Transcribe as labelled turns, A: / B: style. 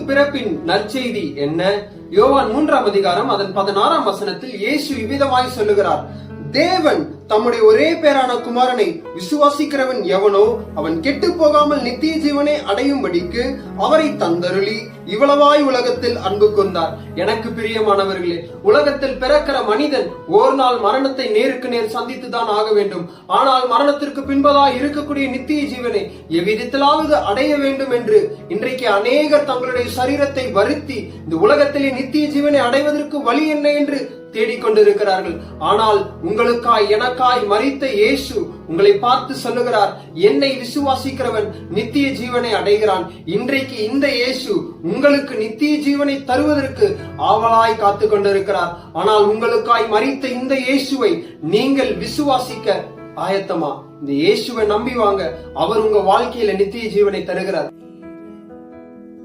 A: பிறப்பின் நற்செய்தி என்ன? யோவான் 3ஆம் அதிகாரம் அதன் 16ஆம் வசனத்தில் இயேசு இவ்விதமாய் சொல்லுகிறார், தேவன் தம்முடைய ஒரே பேரான குமாரனை விசுவாசிக்கிறவன் எவனோ அவன் கெட்டு போகாமல் நித்திய ஜீவனை அடையும்படிக்கு அவரை தந்தருளி இவ்வளவாய் உலகத்தில் அன்பு கொண்டார். எனக்கு பிரியமானவர்களே, உலகத்தில் பிறக்கிற மனிதன் ஒரு நாள் மரணத்தை நேருக்கு நேர் சந்தித்துதான் ஆக வேண்டும். ஆனால் மரணத்திற்கு பின்பதாய் இருக்கக்கூடிய நித்திய ஜீவனை எவ்விதத்திலாவது அடைய வேண்டும் என்று இன்றைக்கு அநேகர் தங்களுடைய சரீரத்தை வருத்தி இந்த உலகத்திலே நித்திய ஜீவனை அடைவதற்கு வழி என்ன என்று தேடிக்கொண்டிருக்கிறார்கள். ஆனால் உங்களுக்காய் எனக்காய் மரித்த இயேசு உங்களை பார்த்து சொல்லுகிறார், என்னை விசுவாசிக்கிறவன் நித்திய ஜீவனை அடைகிறான். இன்றைக்கு இந்த இயேசு உங்களுக்கு நித்திய ஜீவனை தருவதற்கு ஆவலாய் காத்து கொண்டிருக்கிறார். ஆனால் உங்களுக்காய் மரித்த இந்த இயேசுவை நீங்கள் விசுவாசிக்க ஆயத்தமா? இந்த இயேசுவை நம்பி வாங்க, அவர் உங்க வாழ்க்கையில நித்திய ஜீவனை தருகிறார்.